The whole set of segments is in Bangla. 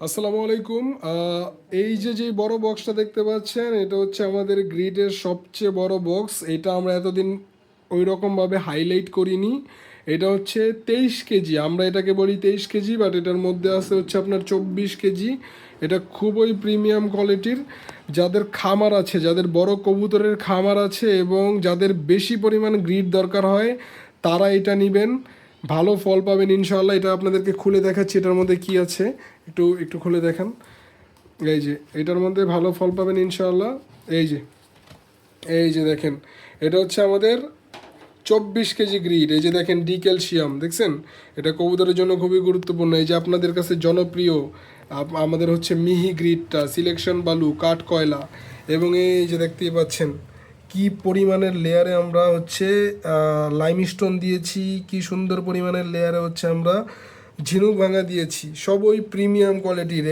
আসসালামু আলাইকুম। এই যে বড় বক্সটা দেখতে পাচ্ছেন, এটা হচ্ছে আমাদের গ্রিডের সবচেয়ে বড় বক্স। এটা আমরা এতদিন ওই রকমভাবে হাইলাইট করিনি। এটা হচ্ছে 23 কেজি, আমরা এটাকে বলি 23 কেজি, বাট এটার মধ্যে আছে হচ্ছে আপনার 24 কেজি। এটা খুবই প্রিমিয়াম কোয়ালিটির। যাদের খামার আছে, যাদের বড় কবুতরের খামার আছে এবং যাদের বেশি পরিমাণ গ্রিড দরকার হয়, তারা এটা নেবেন, ভালো ফল পাবেন ইনশাআল্লাহ। এটা আপনাদেরকে খুলে দেখাচ্ছি এটার মধ্যে কি আছে। একটু একটু খুলে দেখান। এই যে এটার মধ্যে ভালো ফল পাবেন ইনশাআল্লাহ। এই যে এই যে দেখেন, এটা হচ্ছে আমাদের 24 কেজি গ্রিড। এই যে দেখেন, ডি ক্যালসিয়াম দেখছেন, এটা কবুতরের জন্য খুবই গুরুত্বপূর্ণ। এই যে আপনাদের কাছে জনপ্রিয় আমাদের হচ্ছে মিহি গ্রিডটা, সিলেকশন বালু, কাঠ কয়লা, এবং এই যে দেখতেই পাচ্ছেন কি পরিমাণের লেয়ারে আমরা হচ্ছে লাইমস্টোন দিয়েছি, কি সুন্দর পরিমাণের লেয়ারে হচ্ছে আমরা ঝিনুক ভাঙা দিয়েছি, সব ওই প্রিমিয়াম কোয়ালিটির।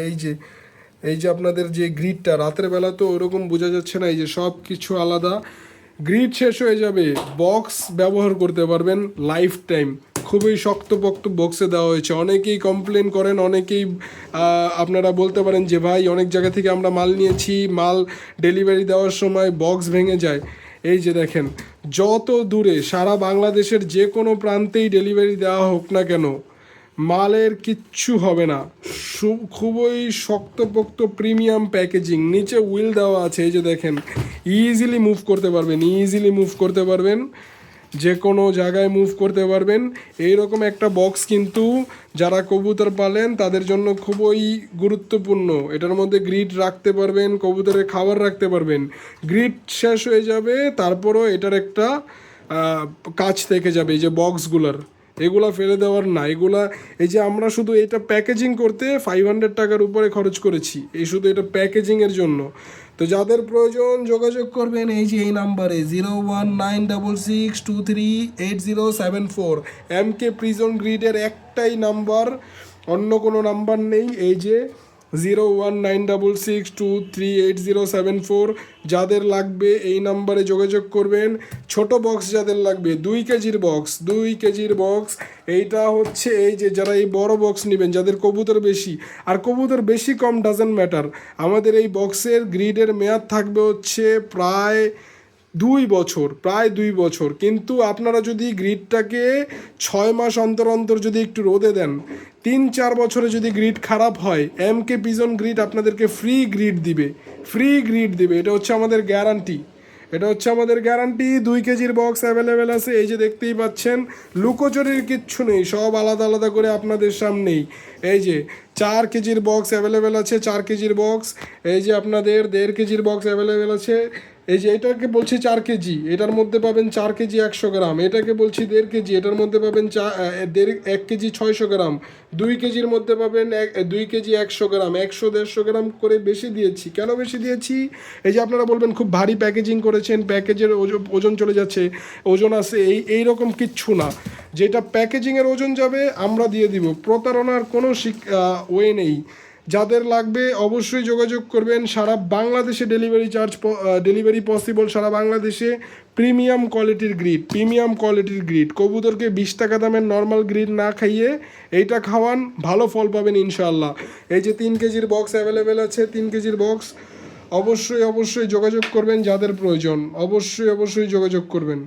এই যে আপনাদের যে গ্রিডটা, রাতের বেলা তো ওরকম বোঝা যাচ্ছে না, এই যে সব কিছু আলাদা। গ্রিড শেষ হয়ে যাবে, বক্স ব্যবহার করতে পারবেন লাইফ টাইম। খুবই শক্তপোক্ত বক্সে দেওয়া হয়েছে। অনেকেই কমপ্লেন করেন, অনেকেই আপনারা বলতে পারেন যে ভাই অনেক জায়গা থেকে আমরা মাল নিয়েছি, মাল ডেলিভারি দেওয়ার সময় বক্স ভেঙে যায়। এই যে দেখেন, যত দূরে সারা বাংলাদেশের যে কোনো প্রান্তেই ডেলিভারি দেওয়া হোক না কেন, মালের কিচ্ছু হবে না। খুবই শক্তপোক্ত প্রিমিয়াম প্যাকেজিং, নিচে হুইল দেওয়া আছে। এই যে দেখেন, ইজিলি মুভ করতে পারবেন, যে কোনো জায়গায় মুভ করতে পারবেন। এইরকম একটা বক্স কিন্তু যারা কবুতর পালেন তাদের জন্য খুবই গুরুত্বপূর্ণ। এটার মধ্যে গ্রিড রাখতে পারবেন, কবুতরের খাবার রাখতে পারবেন। গ্রিড শেষ হয়ে যাবে, তারপরও এটার একটা কাজ থেকে যাবে। এই যে বক্সগুলার, এগুলা ফেলে দেওয়ার না, এগুলা এই যে আমরা শুধু এটা প্যাকেজিং করতে 500 টাকার উপরে খরচ করেছি, এই শুধু এটা প্যাকেজিংয়ের জন্য। তো যাদের প্রয়োজন যোগাযোগ করবেন এই নাম্বারে 01966238074। MK প্রিজন গ্রিডের একটাই নাম্বার, অন্য কোনো নাম্বার নেই। এই যে 01966238074। যাদের লাগবে এই নাম্বারে যোগাযোগ করবেন। ছোট বক্স যাদের লাগবে, 2 কেজির বক্স, এইটা হচ্ছে এই যে যারা এই বড় বক্স নেবেন, যাদের কবুতর বেশি, আর কবুতর বেশি কম ডাজেন্ট ম্যাটার, আমাদের এই বক্সের গ্রিডের মেয়াদ থাকবে হচ্ছে প্রায় 2 বছর। কিন্তু আপনারা যদি গ্রিডটাকে 6 মাস অন্তর অন্তর যদি একটু রোদে দেন, 3-4 বছরে যদি গ্রিড খারাপ হয়, MK পিজন গ্রিড আপনাদেরকে ফ্রি গ্রিড দিবে। এটা হচ্ছে আমাদের গ্যারান্টি। 2 কেজির বক্স অ্যাভেলেবেল আছে। এই যে দেখতেই পাচ্ছেন, লুকোচুরির কিচ্ছু নেই, সব আলাদা আলাদা করে আপনাদের সামনেই। এই যে 4 কেজির বক্স অ্যাভেলেবেল আছে, 4 কেজির বক্স। এই যে আপনাদের 1.5 কেজির বক্স অ্যাভেলেবেল আছে। এই যে এটাকে বলছি 4 কেজি, এটার মধ্যে পাবেন 4 কেজি 100 গ্রাম। এটাকে বলছি 1.5 কেজি, এটার মধ্যে পাবেন 1 কেজি 600 গ্রাম। 2 কেজির মধ্যে পাবেন 2 কেজি 100 গ্রাম। 100-150 গ্রাম করে বেশি দিয়েছি। কেন বেশি দিয়েছি? এই যে আপনারা বলবেন খুব ভারী প্যাকেজিং করেছেন, প্যাকেজের ওজন চলে যাচ্ছে, ওজন আছে, এই রকম কিচ্ছু না। যেটা প্যাকেজিংয়ের ওজন যাবে আমরা দিয়ে দিব, প্রতারণার কোনো ওয়ে নেই। যাদের লাগবে অবশ্যই যোগাযোগ করবেন। সারা বাংলাদেশে ডেলিভারি পসিবল, সারা বাংলাদেশে। প্রিমিয়াম কোয়ালিটির গ্রিড কবুতরকে 20 টাকা দামের নর্মাল গ্রিড না খাইয়ে এইটা খাওয়ান, ভালো ফল পাবেন ইনশাআল্লাহ। এই যে 3 কেজির বক্স অ্যাভেলেবেল আছে, 3 কেজির বক্স। অবশ্যই যোগাযোগ করবেন, যাদের প্রয়োজন অবশ্যই যোগাযোগ করবেন।